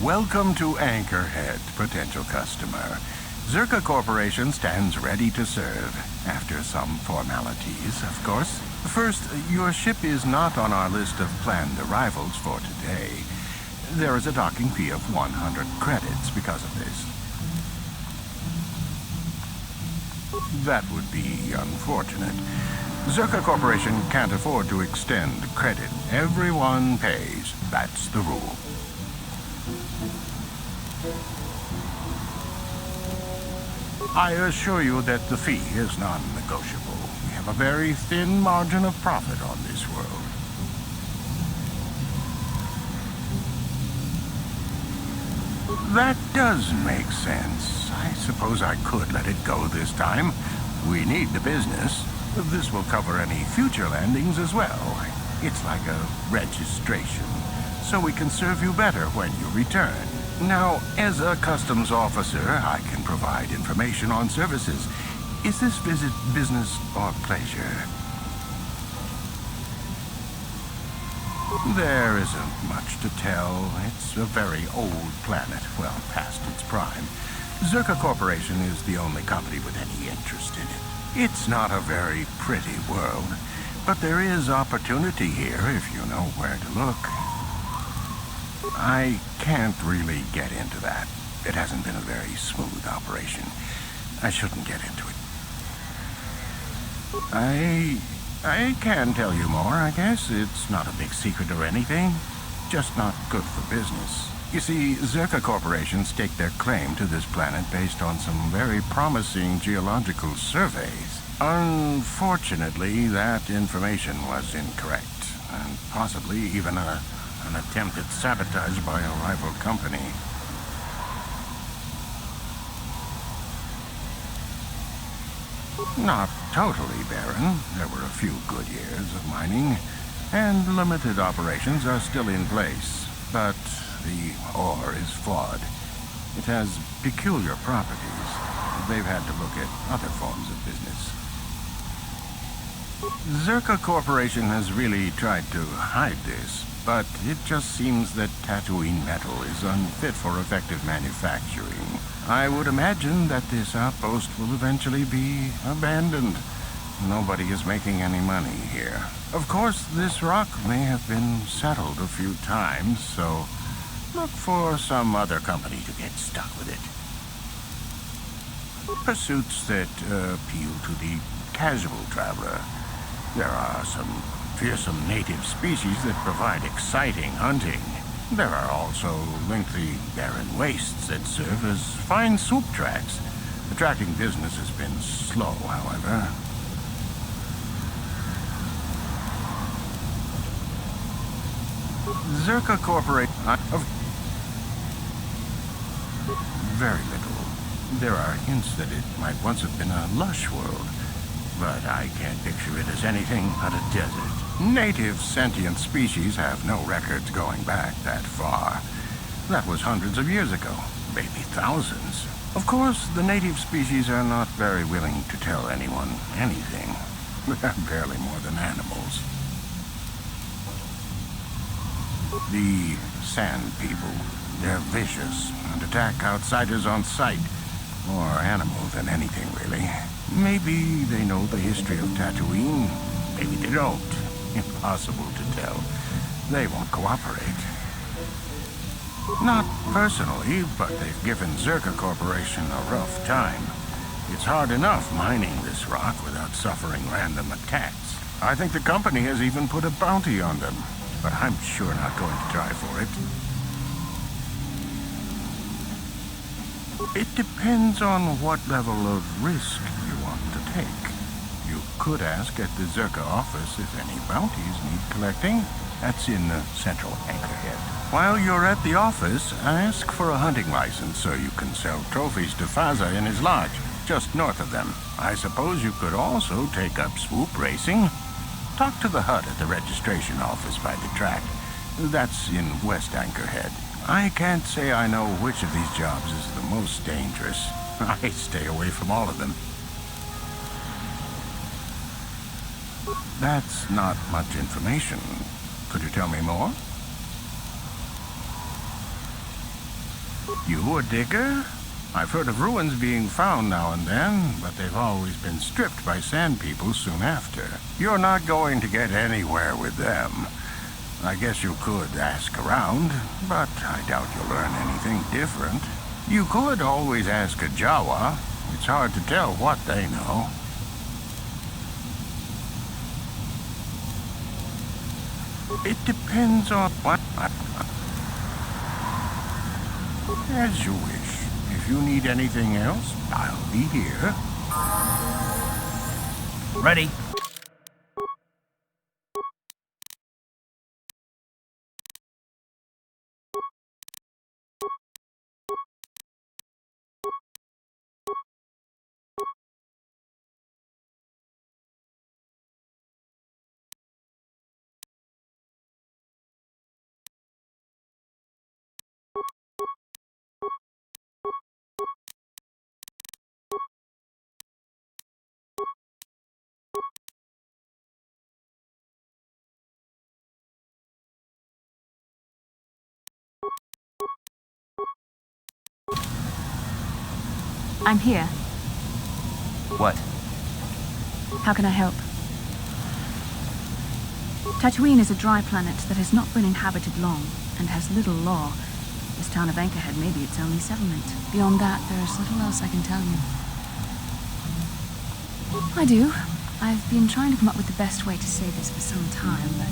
Welcome to Anchorhead, potential customer. Zerka Corporation stands ready to serve. After some formalities, of course. First, your ship is not on our list of planned arrivals for today. There is a docking fee of 100 credits because of this. That would be unfortunate. Zerka Corporation can't afford to extend credit. Everyone pays. That's the rule. I assure you that the fee is non-negotiable. We have a very thin margin of profit on this world. That does make sense. I suppose I could let it go this time. We need the business. This will cover any future landings as well. It's like a registration, so we can serve you better when you return. Now, as a customs officer, I can provide information on services. Is this visit business or pleasure? There isn't much to tell. It's a very old planet, well past its prime. Zerka Corporation is the only company with any interest in it. It's not a very pretty world, but there is opportunity here if you know where to look. I can't really get into that. It hasn't been a very smooth operation. I shouldn't get into it. I can tell you more, I guess. It's not a big secret or anything. Just not good for business. You see, Zerka Corporation staked their claim to this planet based on some very promising geological surveys. Unfortunately, that information was incorrect, and possibly even an attempt at sabotage by a rival company. Not totally barren. There were a few good years of mining, and limited operations are still in place. But the ore is flawed. It has peculiar properties. They've had to look at other forms of business. Zerka Corporation has really tried to hide this, but it just seems that Tatooine metal is unfit for effective manufacturing. I would imagine that this outpost will eventually be abandoned. Nobody is making any money here. Of course, this rock may have been settled a few times, so look for some other company to get stuck with it. Pursuits that appeal to the casual traveler. There are some fearsome native species that provide exciting hunting. There are also lengthy, barren wastes that serve as fine swoop tracks. Attracting business has been slow, however. Zerka Corporation... Very little. There are hints that it might once have been a lush world, but I can't picture it as anything but a desert. Native sentient species have no records going back that far. That was hundreds of years ago, maybe thousands. Of course, the native species are not very willing to tell anyone anything. They're barely more than animals. The Sand People, they're vicious and attack outsiders on sight. More animal than anything, really. Maybe they know the history of Tatooine. Maybe they don't. Impossible to tell. They won't cooperate. Not personally, but they've given Zerka Corporation a rough time. It's hard enough mining this rock without suffering random attacks. I think the company has even put a bounty on them, but I'm sure not going to try for it. It depends on what level of risk you want to take. You could ask at the Zerka office if any bounties need collecting. That's in Central Anchorhead. While you're at the office, ask for a hunting license so you can sell trophies to Faza in his lodge, just north of them. I suppose you could also take up swoop racing. Talk to the HUD at the registration office by the track. That's in West Anchorhead. I can't say I know which of these jobs is the most dangerous. I stay away from all of them. That's not much information. Could you tell me more? You a digger? I've heard of ruins being found now and then, but they've always been stripped by sand people soon after. You're not going to get anywhere with them. I guess you could ask around, but I doubt you'll learn anything different. You could always ask a Jawa. It's hard to tell what they know. It depends on what... As you wish. If you need anything else, I'll be here. Ready. I'm here. What? How can I help? Tatooine is a dry planet that has not been inhabited long and has little law. This town of Anchorhead may be its only settlement. Beyond that, there is little else I can tell you. I do. I've been trying to come up with the best way to say this for some time, but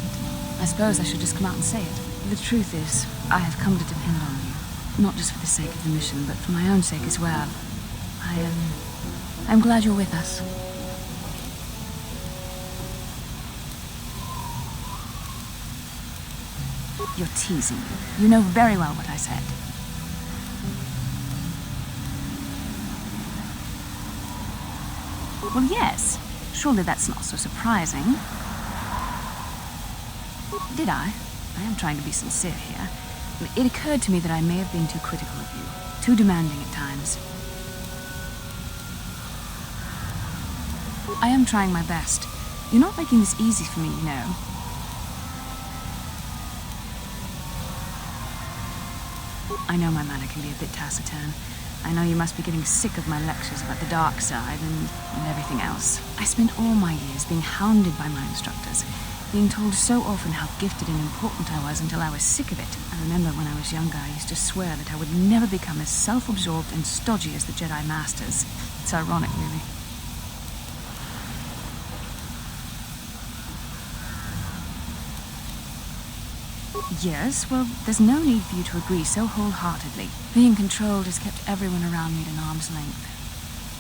I suppose I should just come out and say it. The truth is, I have come to depend on you. Not just for the sake of the mission, but for my own sake as well. I'm glad you're with us. You're teasing me. You know very well what I said. Well, yes. Surely that's not so surprising. Did I? I am trying to be sincere here. It occurred to me that I may have been too critical of you. Too demanding at times. I am trying my best. You're not making this easy for me, you know. I know my manner can be a bit taciturn. I know you must be getting sick of my lectures about the dark side and everything else. I spent all my years being hounded by my instructors, being told so often how gifted and important I was until I was sick of it. I remember when I was younger, I used to swear that I would never become as self-absorbed and stodgy as the Jedi Masters. It's ironic, really. Yes, well, there's no need for you to agree so wholeheartedly. Being controlled has kept everyone around me at an arm's length.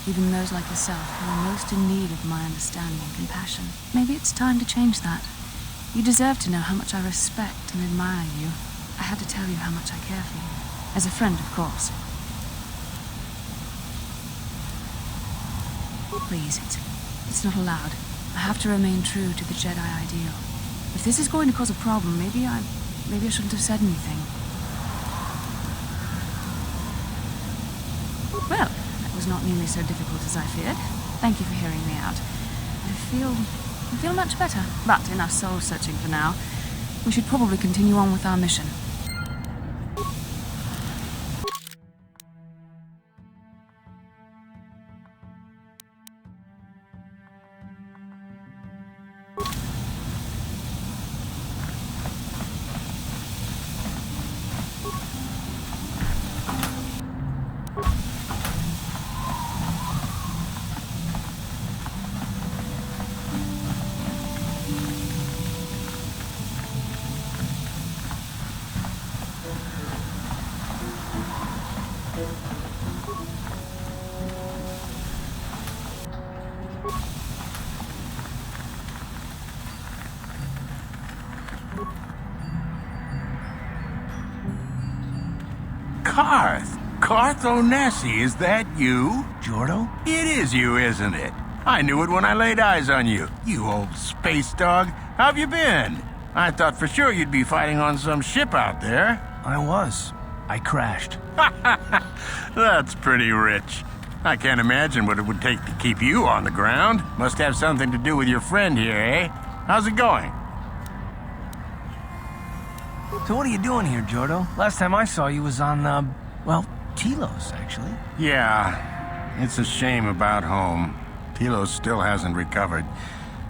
Even those like yourself who are most in need of my understanding and compassion. Maybe it's time to change that. You deserve to know how much I respect and admire you. I had to tell you how much I care for you. As a friend, of course. Please, it's not allowed. I have to remain true to the Jedi ideal. If this is going to cause a problem, maybe I shouldn't have said anything. Well, that was not nearly so difficult as I feared. Thank you for hearing me out. I feel much better. But enough soul searching for now. We should probably continue on with our mission. Carth Onesi, is that you? Jordo? It is you, isn't it? I knew it when I laid eyes on you. You old space dog. How've you been? I thought for sure you'd be fighting on some ship out there. I was. I crashed. That's pretty rich. I can't imagine what it would take to keep you on the ground. Must have something to do with your friend here, eh? How's it going? So what are you doing here, Jordo? Last time I saw you was on, well, Telos, actually. Yeah, it's a shame about home. Telos still hasn't recovered.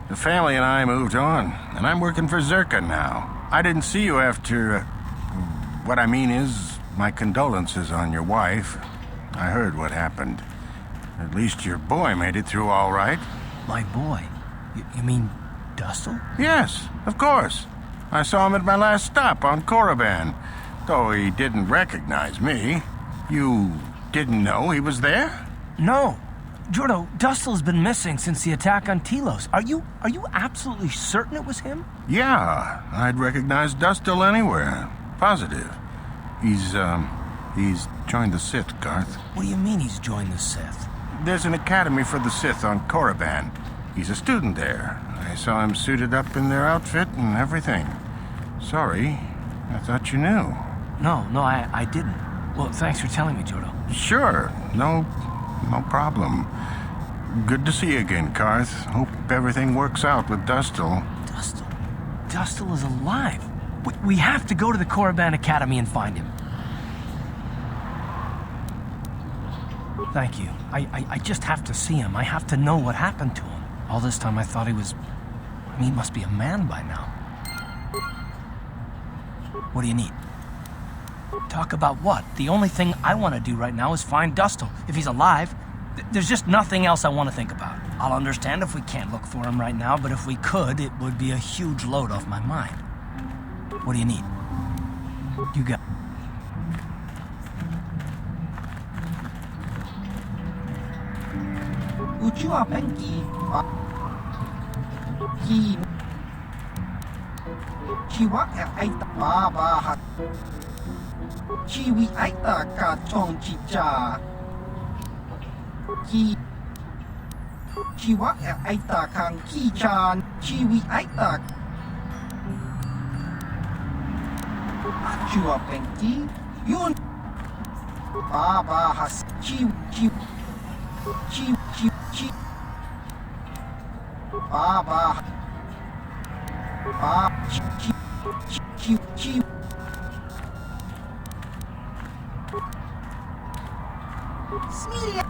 The family and I moved on, and I'm working for Zerka now. I didn't see you after... what I mean is, my condolences on your wife. I heard what happened. At least your boy made it through all right. My boy? You mean Dustle? Yes, of course. I saw him at my last stop on Korriban, though he didn't recognize me. You didn't know he was there? No. Jordo, Dustle's been missing since the attack on Telos. Are you absolutely certain it was him? Yeah, I'd recognize Dustle anywhere. Positive. He's joined the Sith, Garth. What do you mean he's joined the Sith? There's an academy for the Sith on Korriban. He's a student there. I saw him suited up in their outfit and everything. Sorry, I thought you knew. No, I didn't. Well, thanks for telling me, Jordo. Sure, no problem. Good to see you again, Karth. Hope everything works out with Dustle. Dustle is alive. We have to go to the Korriban Academy and find him. Thank you. I just have to see him. I have to know what happened to him. All this time I thought he was... I mean, he must be a man by now. What do you need? Talk about what? The only thing I want to do right now is find Dustle. If he's alive, there's just nothing else I want to think about. I'll understand if we can't look for him right now, but if we could, it would be a huge load off my mind. What do you need? You got... Uchiwa Penki Ki Chiwa Aita Baba Chiwi Aita Ka Chong Chicha Ki Chiwa Aita Kang Ki Chan Chiwi Aita Uchiwa Penki Yun Baba Has Chi Baba Chi Smilia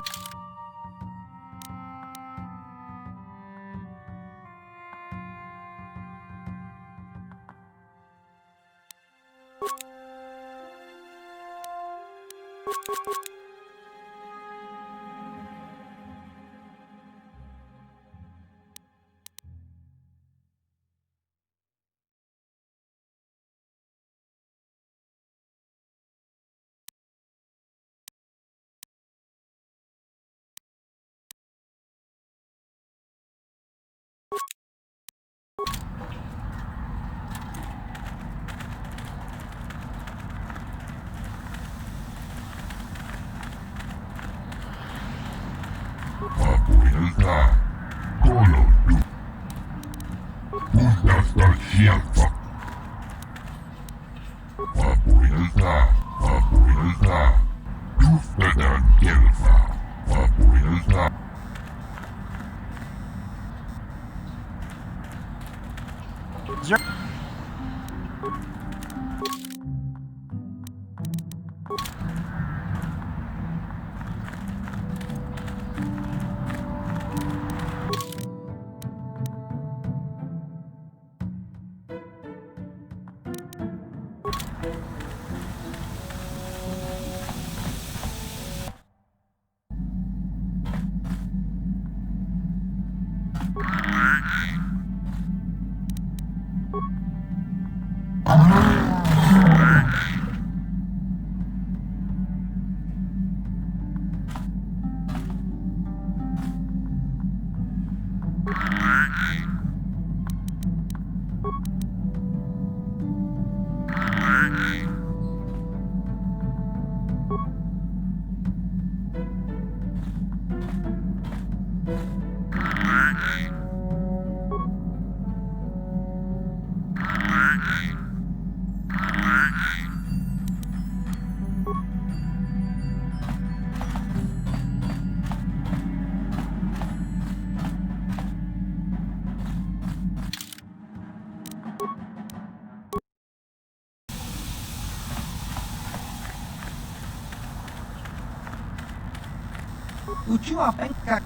Uczuła pęka.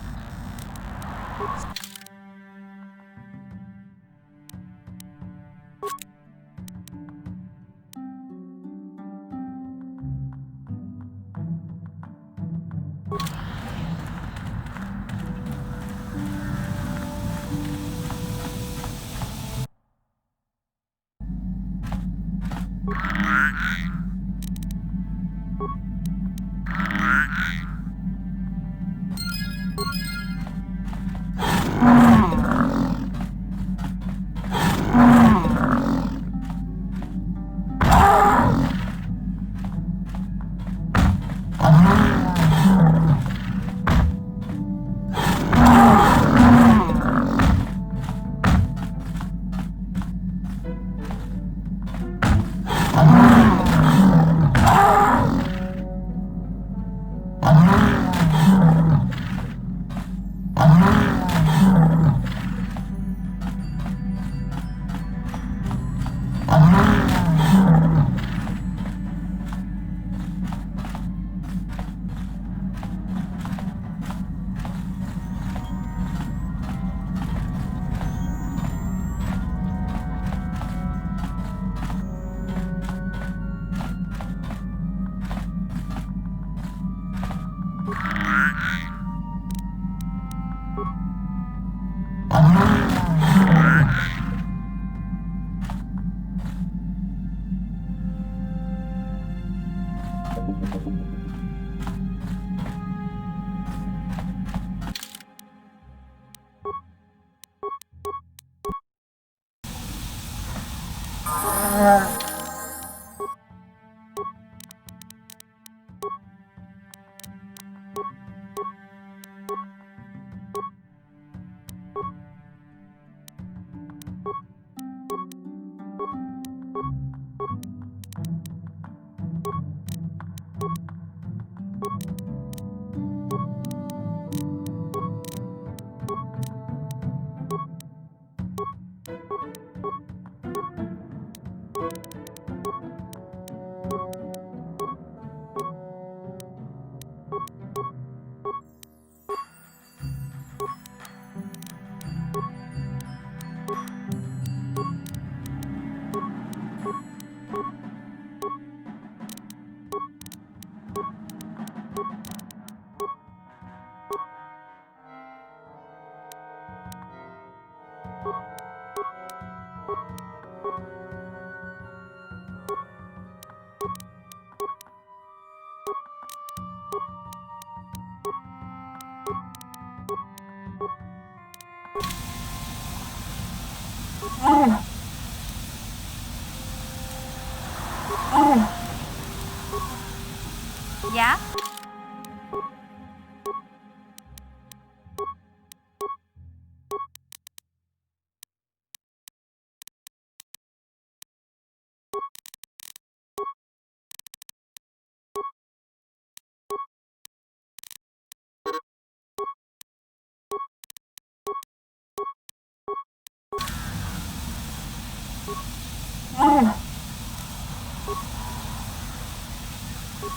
Yeah?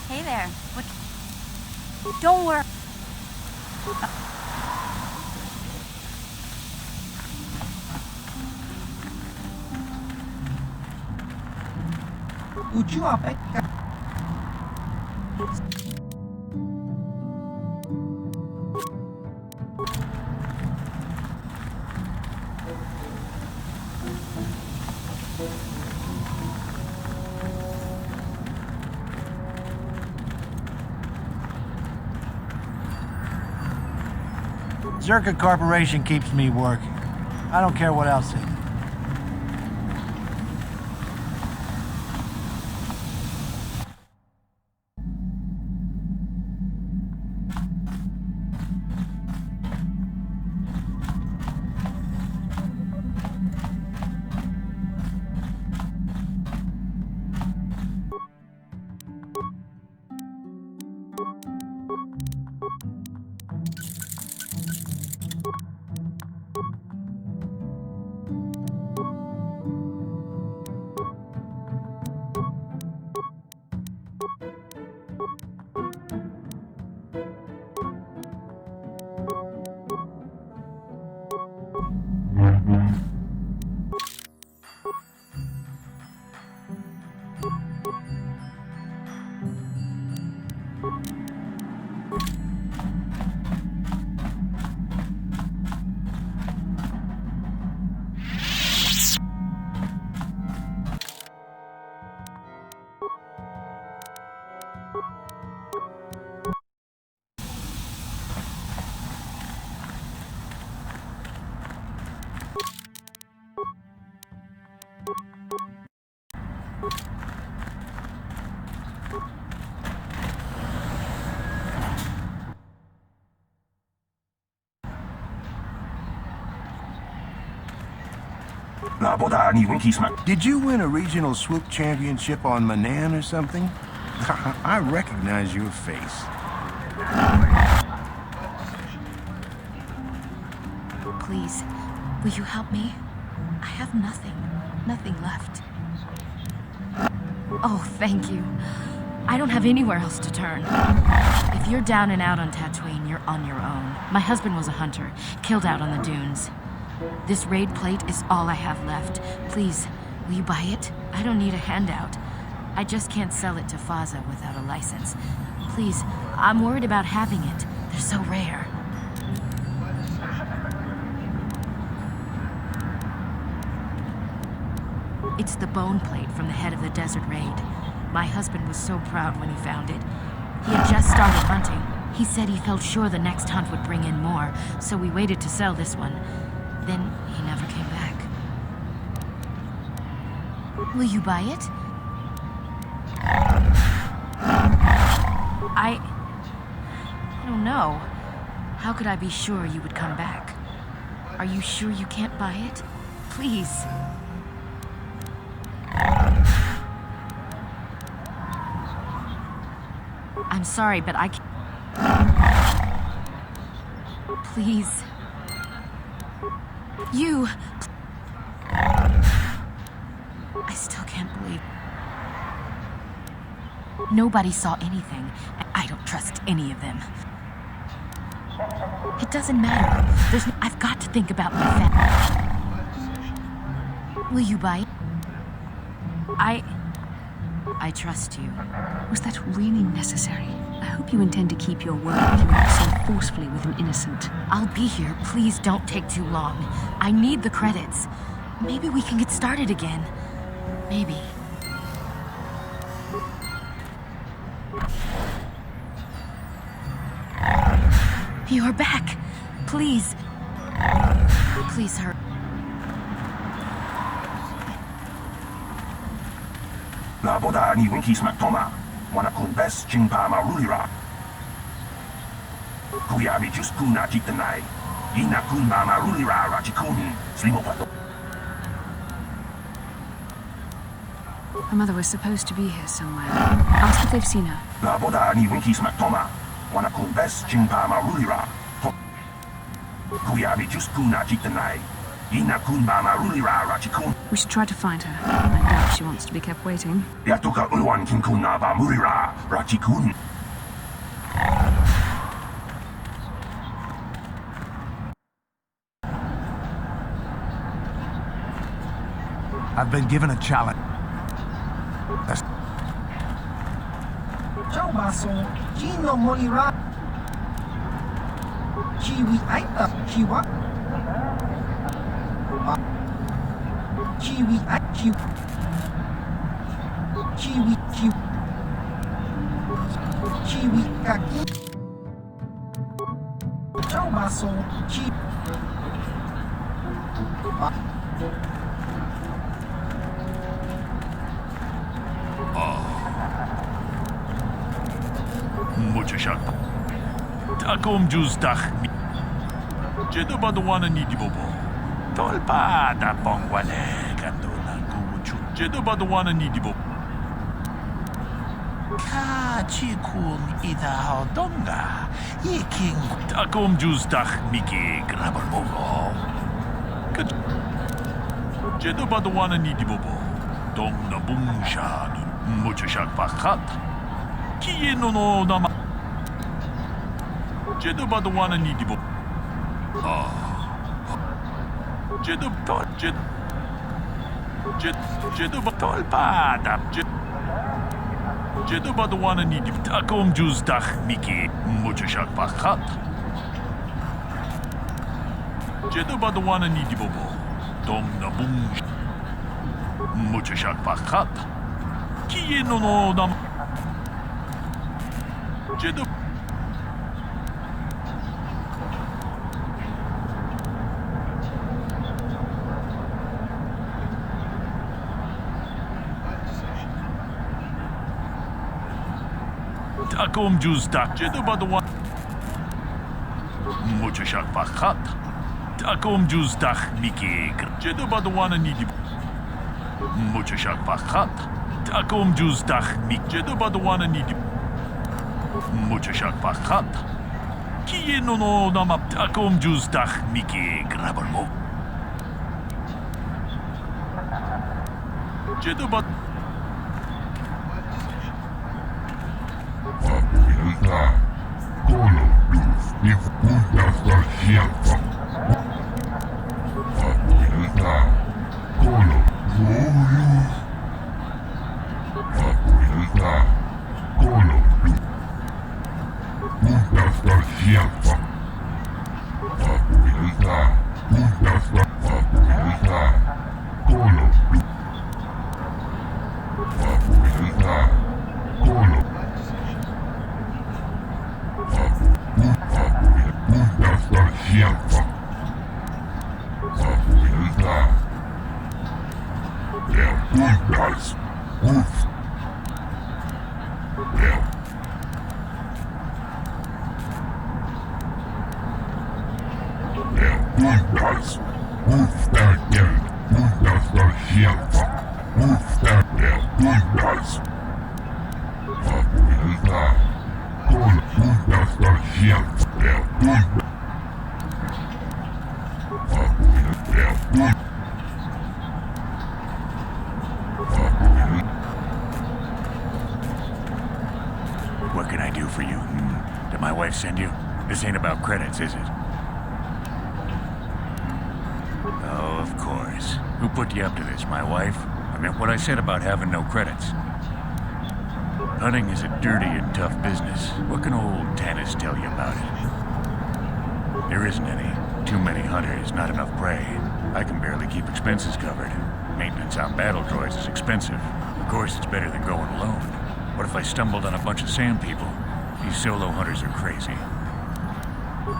Hey there. What? Don't worry. Uczuła pęka. Zerka Corporation keeps me working. I don't care what else they do. Did you win a regional swoop championship on Manan or something? I recognize your face. Please, will you help me? I have nothing left. Oh, thank you. I don't have anywhere else to turn. If you're down and out on Tatooine, you're on your own. My husband was a hunter, killed out on the dunes. This raid plate is all I have left. Please, will you buy it? I don't need a handout. I just can't sell it to Faza without a license. Please, I'm worried about having it. They're so rare. It's the bone plate from the head of the desert raid. My husband was so proud when he found it. He had just started hunting. He said he felt sure the next hunt would bring in more, so we waited to sell this one. Then he never came back. Will you buy it? I don't know. How could I be sure you would come back? Are you sure you can't buy it? Please. I'm sorry, but I can't. Please. You. I still can't believe. Nobody saw anything. I don't trust any of them. It doesn't matter. I've got to think about my family. Will you buy it? I trust you. Was that really necessary? I hope you intend to keep your word if you act so forcefully with an innocent. I'll be here. Please don't take too long. I need the credits. Maybe we can get started again. Maybe. You're back. Please. Please hurry. Laboda ni winkis maktoma. Wana kun bes chingpa marulira. Kuyabi just kuna jitanai. Ina kun ma marulira rachikun. Slimopato. Her mother was supposed to be here somewhere. Ask if they've seen her. Laboda ni winkis maktoma. Wana kun bes chingpa marulira. Kuyabi just kuna jitanai. Ina kun ma marulira rachikun. We should try to find her. I doubt she wants to be kept waiting. Yatuka ulwan kinkuna ba murira rachikun. I've been given a challenge. Ciao baso, Gino morirà. Chiwi aita, chiwa. Chiwi aichi. Chiwi chiwi. Chiwi kaki. Ciao baso, chi. Muchashak. Takom justach. Jedo badwana ni dibobo. Tolpa da pongwale kandola kuchu. Jedo badwana ni dibobo. Ka chikun ida hodonga. Yiking. Takom justach miki grabarbogo. Jedo badwana ni dibobo. Dong na bungsha. Muchashak pakat. Kieno no nama. Jedo badwana ni dibo. Jedo tol Jedo tol pada. Jedo badwana ni dibo. Takom juz dach miki muchashak pakat. Jedo badwana ni dibo. Dong na bung. Muchashak pakat. Kieno no nama. Jedo Takom juz tak jedo badwa Muchashak pakat Takom juz dach miki. Jedo badwana nidi. Muchashak bakhat. Takom juz dach mik. Jedo badwana nidi. Muchashak bakhat. Kiye no nama takom juz dach miki. Grabarmo. Jedo bad. What can I do for you? Did my wife send you? This ain't about credits, is it? Oh, of course. Who put you up to this, my wife? I meant what I said about having no credits. Hunting is a dirty and tough business. What can old Tanis tell you about it? There isn't any. Too many hunters, not enough prey. I can barely keep expenses covered. Maintenance on battle droids is expensive. Of course, it's better than going alone. What if I stumbled on a bunch of sand people? These solo hunters are crazy.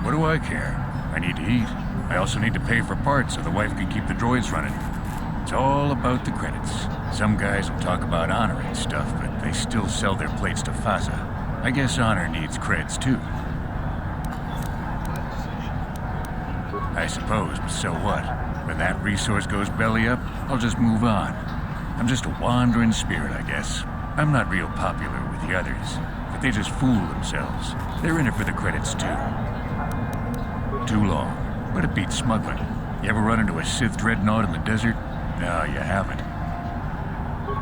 What do I care? I need to eat. I also need to pay for parts so the wife can keep the droids running. It's all about the credits. Some guys will talk about honor and stuff, but they still sell their plates to Faza. I guess honor needs creds too. I suppose, but so what? When that resource goes belly up, I'll just move on. I'm just a wandering spirit, I guess. I'm not real popular with the others, but they just fool themselves. They're in it for the credits too. Too long, but it beats smuggling. You ever run into a Sith dreadnought in the desert? No, you haven't.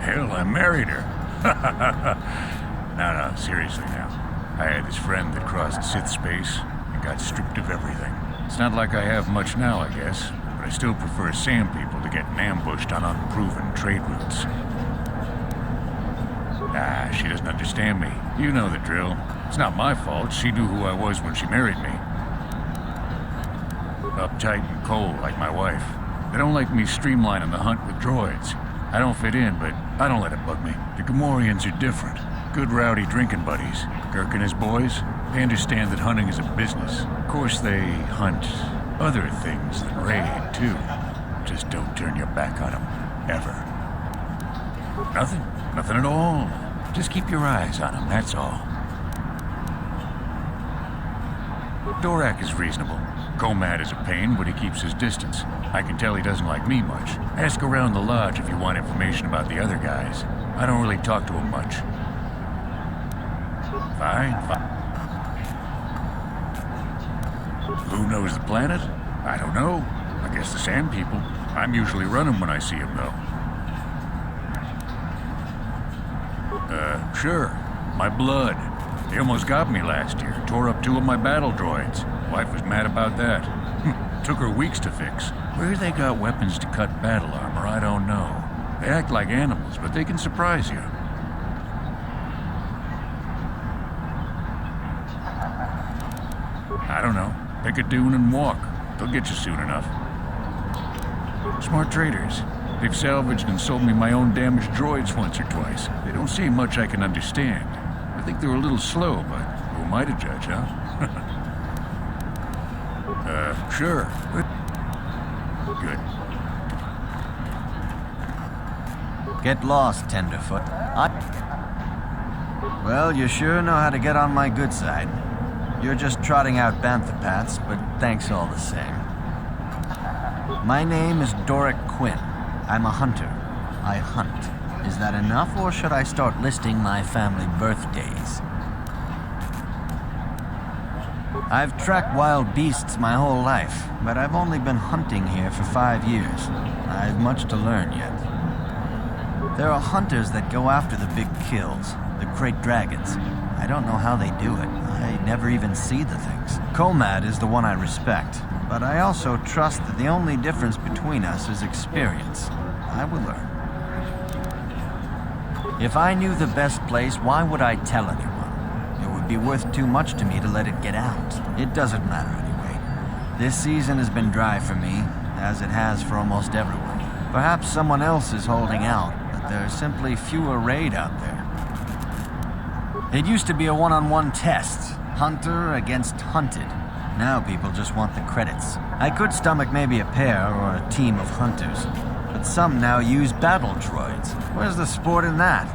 Hell, I married her. No, seriously now. I had this friend that crossed Sith space and got stripped of everything. It's not like I have much now, I guess, but I still prefer sand people to getting ambushed on unproven trade routes. Ah, she doesn't understand me. You know the drill. It's not my fault. She knew who I was when she married me. Uptight and cold like my wife. They don't like me streamlining the hunt with droids. I don't fit in, but I don't let it bug me. The Gamorreans are different. Good rowdy drinking buddies. Kirk and his boys, they understand that hunting is a business. Of course, they hunt other things than raid, too. Just don't turn your back on them. Ever. Nothing. Nothing at all. Just keep your eyes on them, that's all. Dorak is reasonable. Komad is a pain, but he keeps his distance. I can tell he doesn't like me much. Ask around the lodge if you want information about the other guys. I don't really talk to them much. Fine. Who knows the planet? I don't know. I guess the sand people. I'm usually running when I see them, though. Sure. My blood. They almost got me last year. Tore up 2 of my battle droids. Wife was mad about that. Took her weeks to fix. Where they got weapons to cut battle armor, I don't know. They act like animals, but they can surprise you. I don't know. Pick a dune and walk. They'll get you soon enough. Smart traders. They've salvaged and sold me my own damaged droids once or twice. They don't say much I can understand. I think they're a little slow, but who am I to judge, huh? Sure. Good. Get lost, Tenderfoot. Well, you sure know how to get on my good side. You're just trotting out bantha paths, but thanks all the same. My name is Doric Quinn. I'm a hunter. I hunt. Is that enough, or should I start listing my family birthdays? I've tracked wild beasts my whole life, but I've only been hunting here for 5 years. I've much to learn yet. There are hunters that go after the big kills, the great dragons. I don't know how they do it. I never even see the things. Comad is the one I respect, but I also trust that the only difference between us is experience. I will learn. If I knew the best place, why would I tell anyone? It would be worth too much to me to let it get out. It doesn't matter anyway. This season has been dry for me, as it has for almost everyone. Perhaps someone else is holding out, but there's simply fewer raid out there. It used to be a one-on-one test, hunter against hunted. Now people just want the credits. I could stomach maybe a pair or a team of hunters, but some now use battle droids. Where's the sport in that?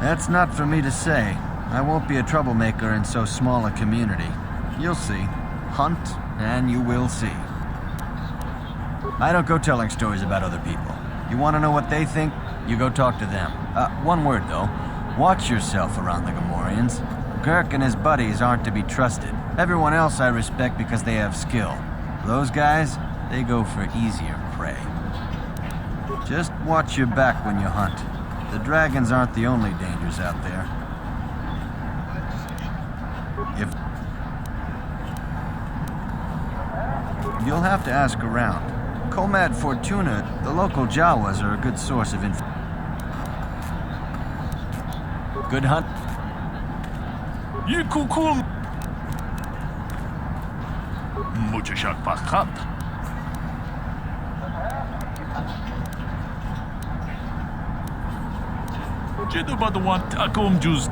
That's not for me to say. I won't be a troublemaker in so small a community. You'll see. Hunt, and you will see. I don't go telling stories about other people. You want to know what they think? You go talk to them. One word, though. Watch yourself around the Gamorreans. Girk and his buddies aren't to be trusted. Everyone else I respect because they have skill. Those guys, they go for easier prey. Just watch your back when you hunt. The dragons aren't the only dangers out there. You'll have to ask around. Comad Fortuna, the local Jawas are a good source of info. Good hunt. You cool. Mucho shakpakat. Jedu Badawan Takum Juice.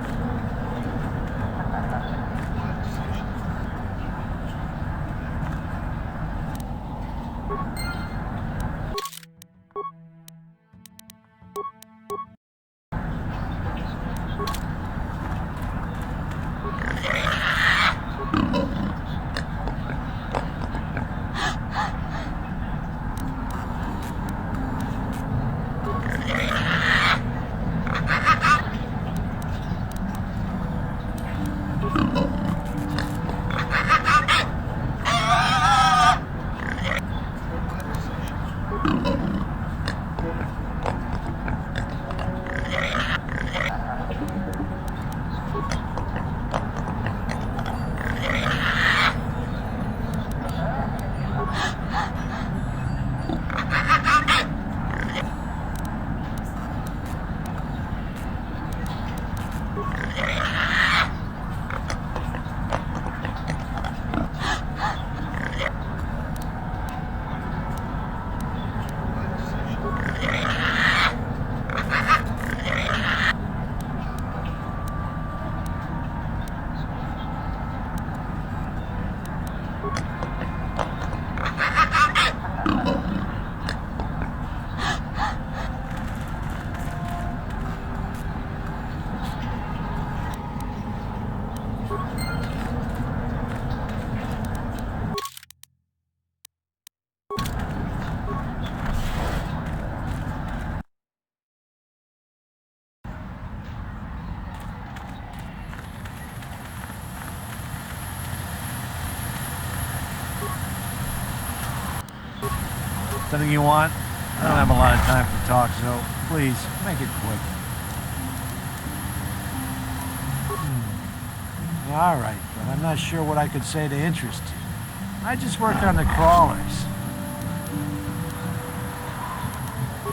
Something you want? I don't have a lot of time for talk, so please, make it quick. All right, but I'm not sure what I could say to interest you. I just work on the crawlers.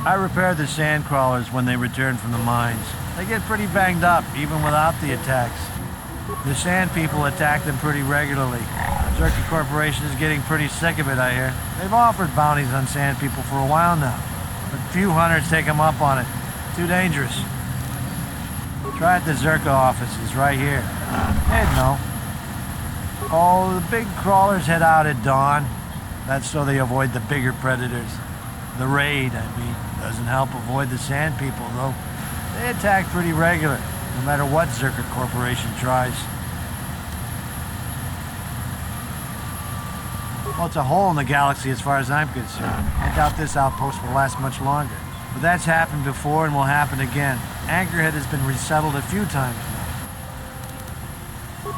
I repair the sand crawlers when they return from the mines. They get pretty banged up, even without the attacks. The sand people attack them pretty regularly. Zerka Corporation is getting pretty sick of it, I hear. They've offered bounties on sand people for a while now, but few hunters take them up on it. Too dangerous. Try at the Zerka offices right here. They'd know. Oh, the big crawlers head out at dawn. That's so they avoid the bigger predators. The raid, I mean, doesn't help avoid the sand people, though. They attack pretty regular, no matter what Zerka Corporation tries. Well, it's a hole in the galaxy as far as I'm concerned. I doubt this outpost will last much longer. But that's happened before and will happen again. Anchorhead has been resettled a few times now.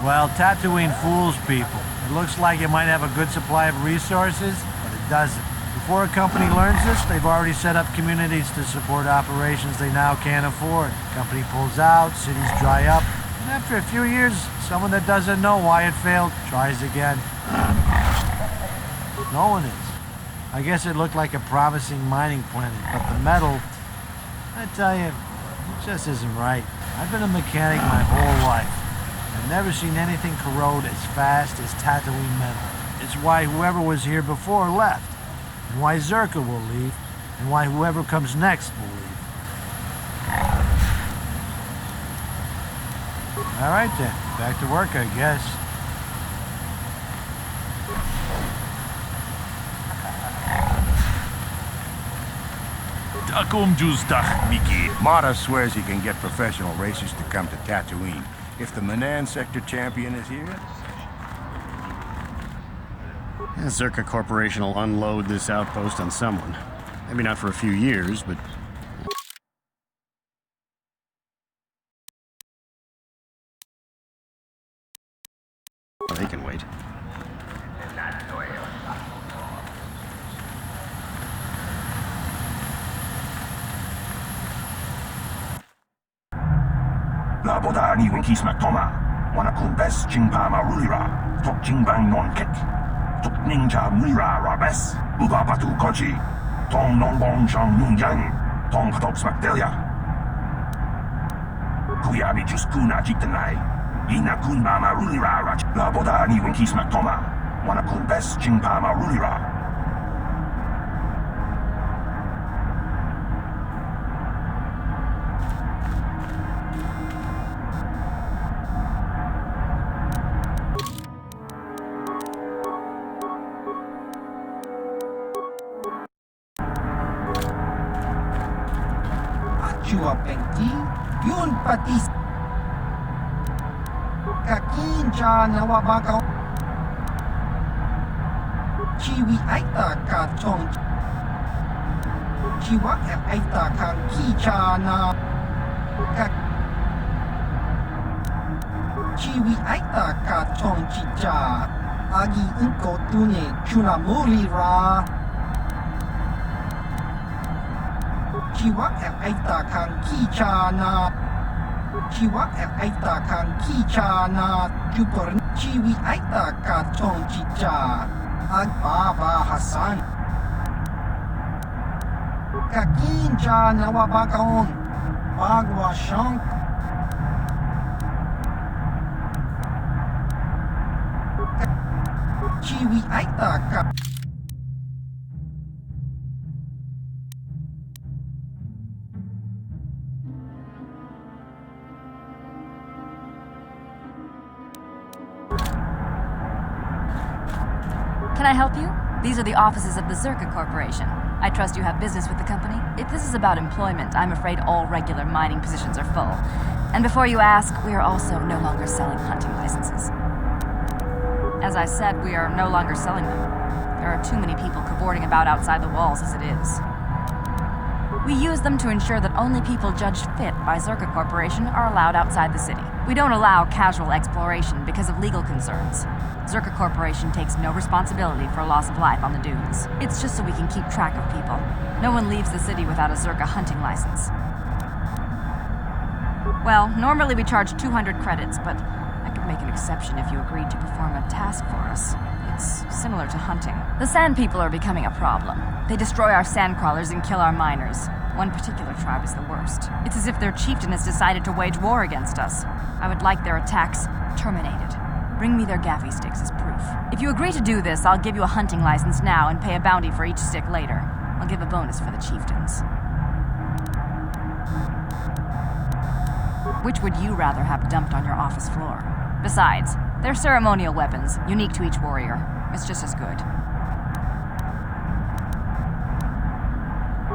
Well, Tatooine fools people. It looks like it might have a good supply of resources, but it doesn't. Before a company learns this, they've already set up communities to support operations they now can't afford. Company pulls out, cities dry up, and after a few years, someone that doesn't know why it failed tries again. No one is. I guess it looked like a promising mining planet, but the metal, I tell you, it just isn't right. I've been a mechanic my whole life. I've never seen anything corrode as fast as Tatooine metal. It's why whoever was here before left, and why Zerka will leave, and why whoever comes next will leave. All right then, back to work, I guess. Takum Juzdach Miki. Mata swears he can get professional racers to come to Tatooine if the Manan Sector champion is here. Zerka Corporation will unload this outpost on someone. Maybe not for a few years, but... well, they can wait. La boda ni winkis maktoma. Wana kumbes jingpa marulira. Tok jingbang non kek. Tok ninja mira rabes. Uba batu koji. Tong non bong shang nun yang. Tong patok smakdelia. Kuyabi jus kuna jitanai. Ina kunba marulira raj. La boda ni winkis maktoma. Wana kumbes jingpa marulira. Chua Pengti, yun pati kakinja nawabakaw Chiwi aita ka chong Chiwa aita kang kicha na Chiwi aita ka chong chicha Agi inko tune chunamuri ra Chiwa aita kang kicha na Chiwa aita kang kicha na Jupor Chiwi aita ka chong chicha Agbaba Hasan Kakinja nawabakaon Bagwa shank Chiwi aita ka Can I help you? These are the offices of the Zerka Corporation. I trust you have business with the company. If this is about employment, I'm afraid all regular mining positions are full. And before you ask, we are also no longer selling hunting licenses. As I said, we are no longer selling them. There are too many people cavorting about outside the walls as it is. We use them to ensure that only people judged fit by Zerka Corporation are allowed outside the city. We don't allow casual exploration because of legal concerns. Zerka Corporation takes no responsibility for loss of life on the dunes. It's just so we can keep track of people. No one leaves the city without a Zerka hunting license. Well, normally we charge 200 credits, but I could make an exception if you agreed to perform a task for us. It's similar to hunting. The Sand People are becoming a problem. They destroy our sandcrawlers and kill our miners. One particular tribe is the worst. It's as if their chieftain has decided to wage war against us. I would like their attacks terminated. Bring me their gaffy sticks as proof. If you agree to do this, I'll give you a hunting license now and pay a bounty for each stick later. I'll give a bonus for the chieftains. Which would you rather have dumped on your office floor? Besides, they're ceremonial weapons, unique to each warrior. It's just as good.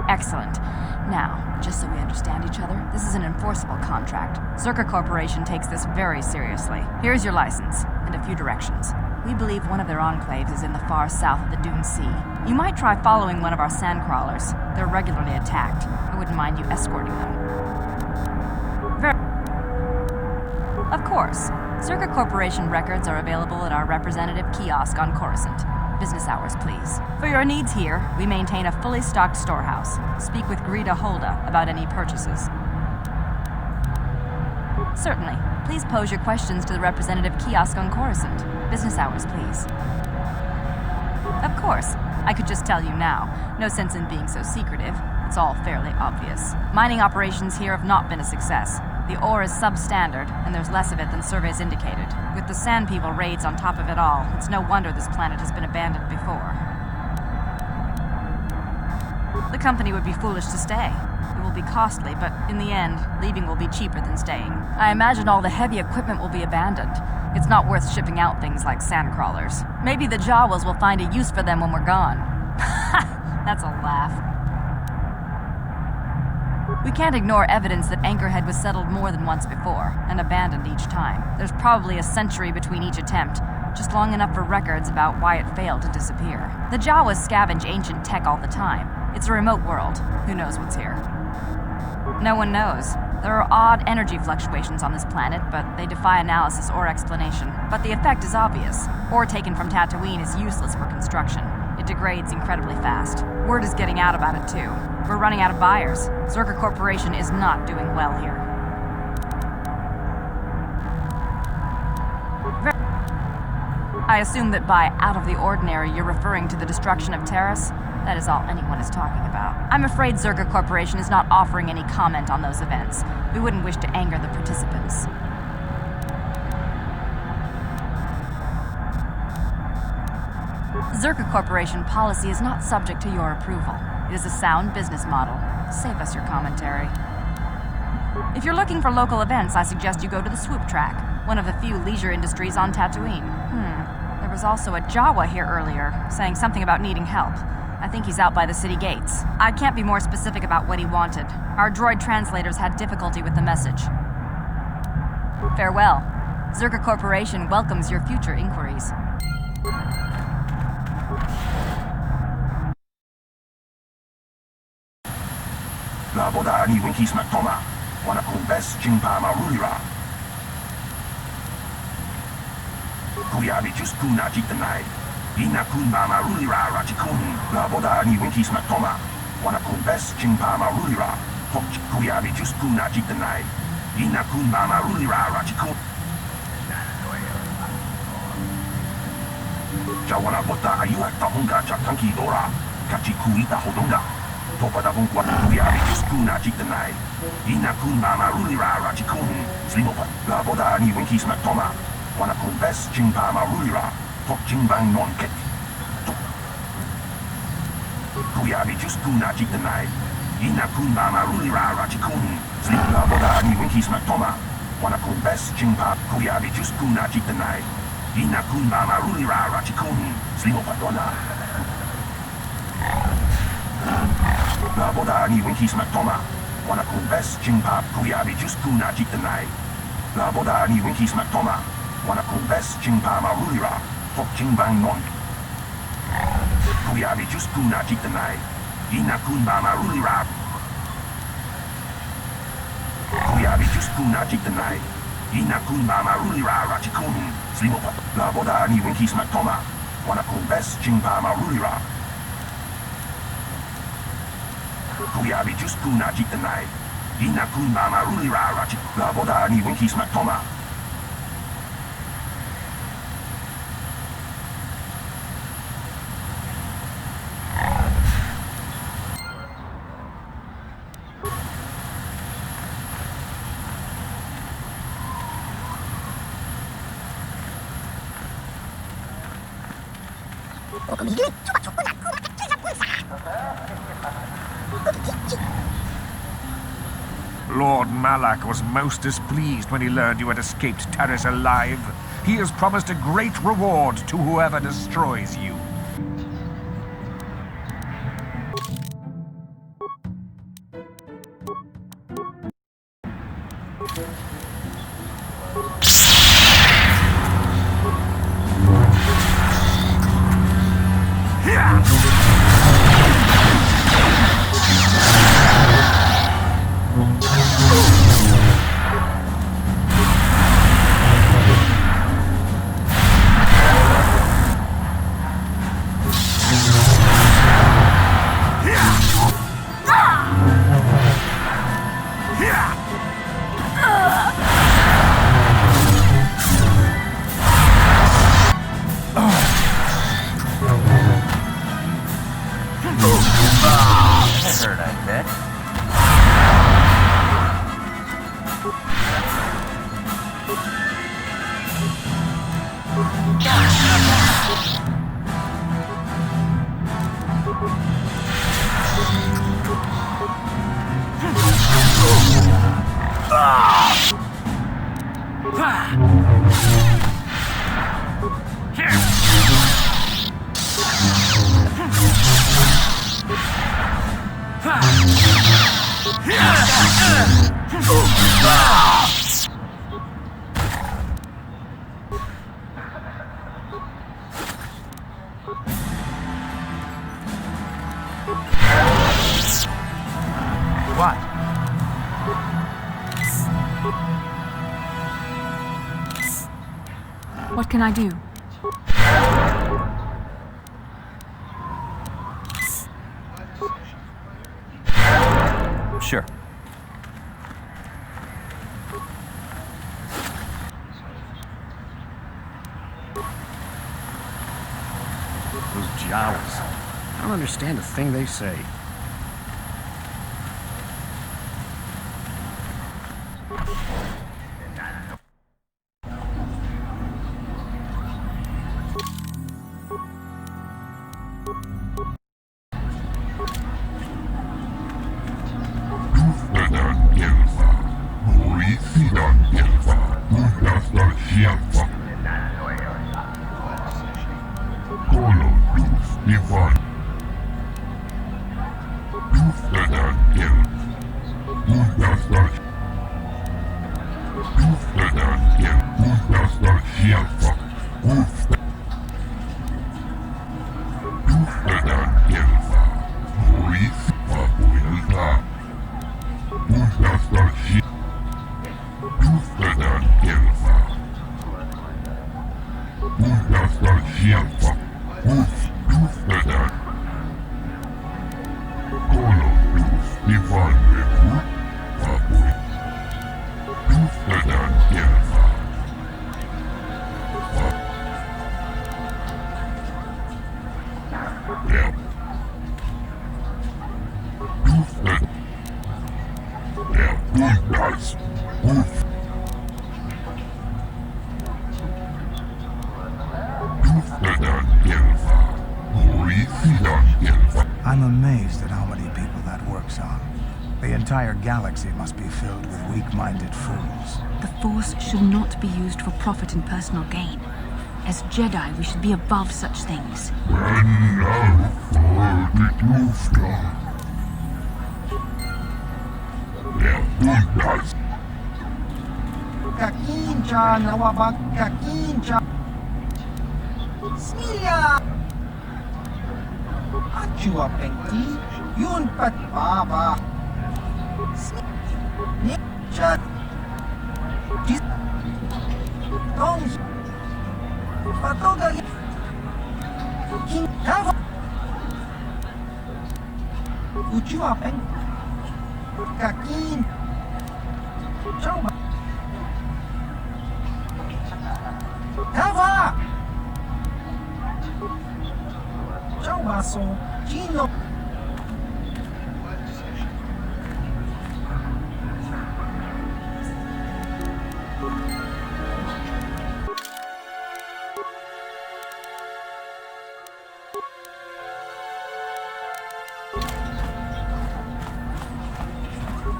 Excellent. Now, just so we understand each other, this is an enforceable contract. Zerka Corporation takes this very seriously. Here's your license, and a few directions. We believe one of their enclaves is in the far south of the Dune Sea. You might try following one of our sand crawlers. They're regularly attacked. I wouldn't mind you escorting them. Of course. Zerka Corporation records are available at our representative kiosk on Coruscant. Business hours, please. For your needs here, we maintain a fully stocked storehouse. Speak with Greta Holda about any purchases. Certainly. Please pose your questions to the representative kiosk on Coruscant. Business hours, please. Of course. I could just tell you now. No sense in being so secretive. It's all fairly obvious. Mining operations here have not been a success. The ore is substandard, and there's less of it than surveys indicated. With the Sand People raids on top of it all, it's no wonder this planet has been abandoned before. The company would be foolish to stay. It will be costly, but in the end, leaving will be cheaper than staying. I imagine all the heavy equipment will be abandoned. It's not worth shipping out things like sand crawlers. Maybe the Jawas will find a use for them when we're gone. That's a laugh. We can't ignore evidence that Anchorhead was settled more than once before, and abandoned each time. There's probably a century between each attempt, just long enough for records about why it failed to disappear. The Jawas scavenge ancient tech all the time. It's a remote world. Who knows what's here? No one knows. There are odd energy fluctuations on this planet, but they defy analysis or explanation. But the effect is obvious. Ore taken from Tatooine is useless for construction. It degrades incredibly fast. Word is getting out about it, too. We're running out of buyers. Zerka Corporation is not doing well here. I assume that by out of the ordinary, you're referring to the destruction of Terrace? That is all anyone is talking about. I'm afraid Zerka Corporation is not offering any comment on those events. We wouldn't wish to anger the participants. Zerka Corporation policy is not subject to your approval. It is a sound business model. Save us your commentary. If you're looking for local events, I suggest you go to the Swoop Track, one of the few leisure industries on Tatooine. There was also a Jawa here earlier, saying something about needing help. I think he's out by the city gates. I can't be more specific about what he wanted. Our droid translators had difficulty with the message. Farewell. Zerka Corporation welcomes your future inquiries. La boda ni winkis matoma. Wana kun bes jingpa marulira. Kuyabi just kuna jitanai. Ina kun marulira rachikun. La boda ni winkis matoma. Wana kun bes jingpa marulira. Tok kuyabi just kuna jitanai. Ina kun marulira rachikun. Jawana bota ayuak tahunga chatanki dora. Kachikuita hodonga. Topada kung kuat kuyabi just kuna jitanai. Ina kun marulira rachikun. Slimopat. La boda ni winkis matoma. Wana kun bes jingpa marulira. Tok jingbang non ket. Kuyabi just kuna jitanai. Ina kun marulira rachikun. Slip la boda ni winkis matoma. Wana kun bes jingpa. Kuyabi just kuna jitanai. Ina kun marulira rachikun. Slimopat dona. La boda ni winkis matoma. Wana kun bes jingpa. Kuyabi just kuna jitanai. La boda ni winkis matoma. Wana kun bes jingpa marulira. Tok jingbang non. Kuyabi just kuna jitanai. Ina kun marulira. Kuyabi just kuna jitanai. Ina kun marulira rachikun. Slimopat. La boda ni winkis matoma. Wana kun bes jingpa marulira. Kuyabi just kuna jitanai. Ina kun marulira rachikun. La boda ni winkis matoma. Lord Malak was most displeased when he learned you had escaped Terrace alive. He has promised a great reward to whoever destroys you. What? What can I do? Sure. Those Jawas. I don't understand a thing they say. I'm amazed at how many people that works on. The entire galaxy must be filled with weak-minded fools. The Force should not be used for profit and personal gain. As Jedi, we should be above such things. Kakincha nawabag kakincha. Smilya! Achua pengti, yun pat baba. Smilya. Tong. Patoga. Kintava. Uchua peng. Kakin. Coba. Kava! Coba so, Gino.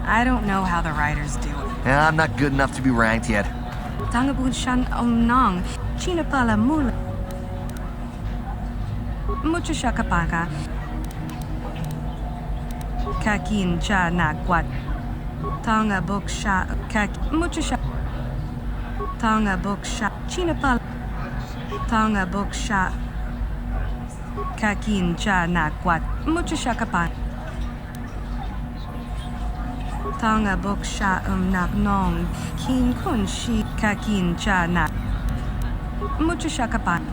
I don't know how the writers do it. Yeah, I'm not good enough to be ranked yet. Tangabun shan omnang, china pala mula. Mucho shakapaka. Kakin cha nakwat. Tanga book sha kak mucho sha. Tanga book sha china pala. Tanga book sha. Kakin cha nakwat. Mucho shakapaka. Tanga book sha nak nong. Kin kun shi kakin cha na. Mucho shakapaka.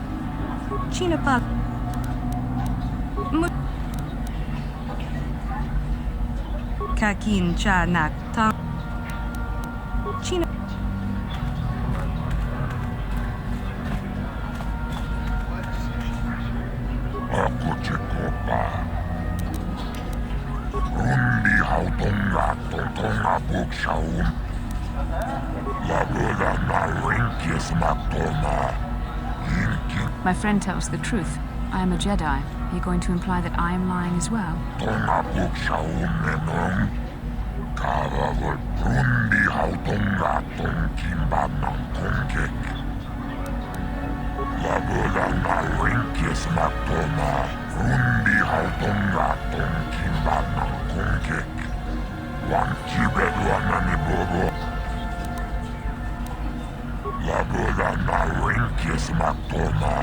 China pala. Kakin cha nak tang China Ako chekopa. Rundi hautonga totonga bukshaum. Lagoda na rinkis matoma. My friend tells the truth. I am a Jedi. Are you going to imply that I am lying as well? Tonga bukshaum menong. Kavavol rundi hautonga tonkimba nang kongkek. Lagoda na rinkis matoma. Rundi hautonga tonkimba nang kongkek. wan kibeduanani bobo. Laboda na winkis matoma.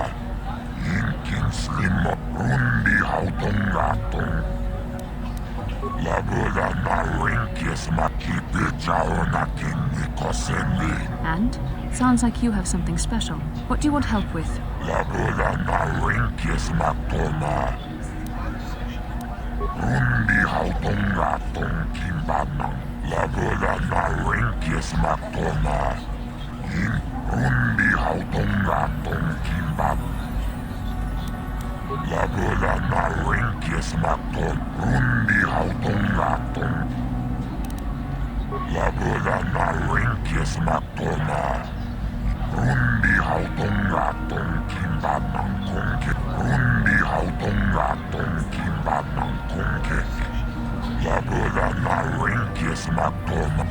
Yinkin slimo rundi hautongaton. Laboda na winkis makipijaonakin nikosendi. And? Sounds like you have something special. What do you want help with? Laboda na winkis matoma. Rundi hautongaton kimbanang. Laboda na winkis matoma. Rundi hautongaton kimbanang. Laboda na winkis maton. Rundi hautongaton. Laboda na winkis matoma. Rundi hautongaton kimbanang kongke. Rundi hautongaton kimbanang kongke. Laboda na winkis matoma.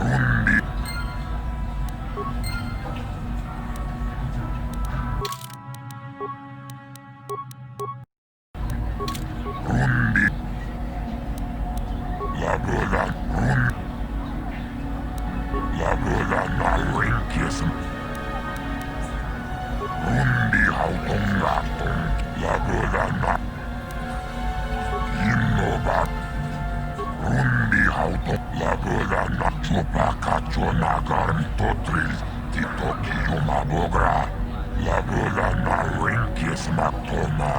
Rundi. Rundi. Laboda. Laboda na winkis. Rundi hautongaton. Laboda na. Innobat. Rundi hauton. Laboda na. Chupakachonagarm totril. Titoki yumabogra. Laboda na winkis matoma.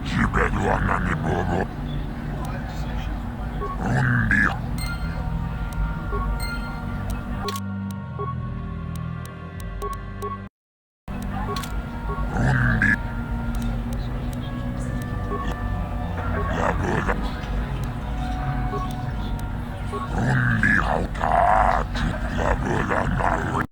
Kibeduanani bobo. Rundi. Rundi. Laboda. Rundi hautaju. Laboda na winkis.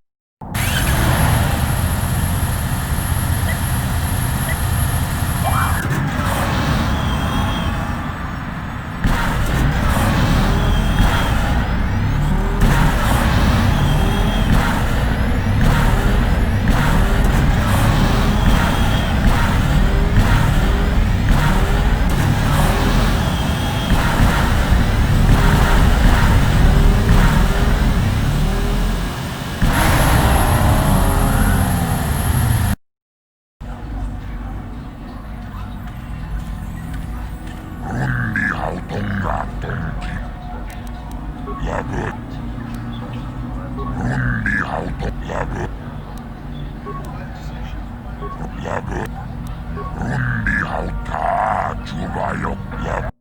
Rundi hautongaton ki. Labod. Rundi hauton. Labod. Labod. Rundi hautaju vayok. Labod.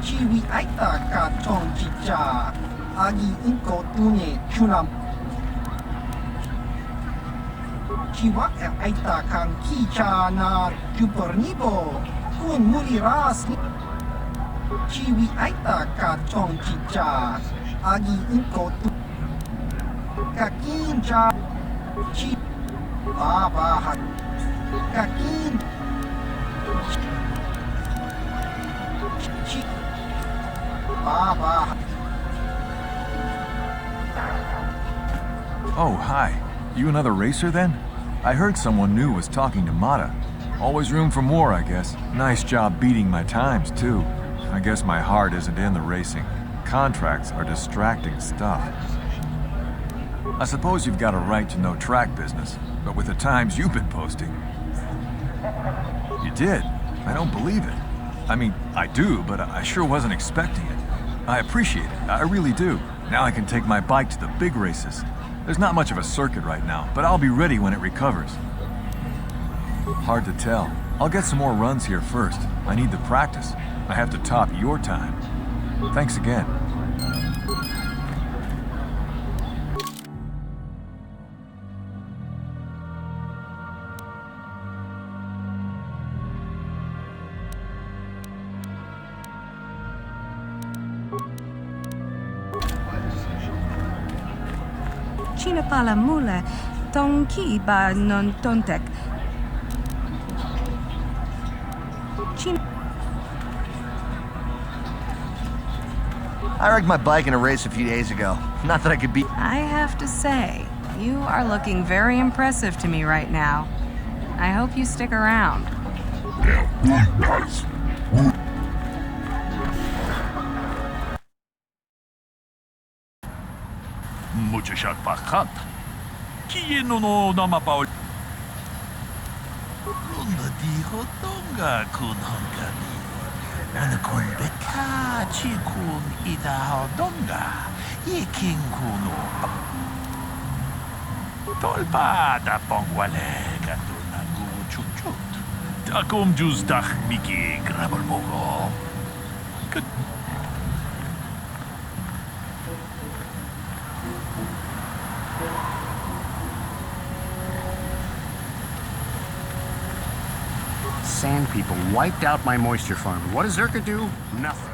Chiwi aita ka tong chicha. Agi inko tune chunam. Chiwa aita kang kicha na chupornibo. Kun muri ras. Chiwi aita ka tong chicha. Agi inko tu. Kakincha. Chi. Baba. Kakin. Chi. Baba. Oh, hi. You another racer then? I heard someone new was talking to Mata. Always room for more, I guess. Nice job beating my times, too. I guess my heart isn't in the racing. Contracts are distracting stuff. I suppose you've got a right to know track business, but with the times you've been posting... You did? I don't believe it. I mean, I do, but I sure wasn't expecting it. I appreciate it, I really do. Now I can take my bike to the big races. There's not much of a circuit right now, but I'll be ready when it recovers. Hard to tell. I'll get some more runs here first. I need the practice. I have to top your time. Thanks again. Chinapala mule, tonki ba non tontek. I wrecked my bike in a race a few days ago. Not that I could beat... I have to say, you are looking very impressive to me right now. I hope you stick around. Mucho shakpakat. Kieno no namapaul. Runda dijo tonga kun hankani. Nanakun beka chikun ida donga. Yeking kuno. Tolpa da pongwale katuna gu chuchut. Takum juz dach miki grabal mogo. Sand people wiped out my moisture farm. What does Zerka do? Nothing.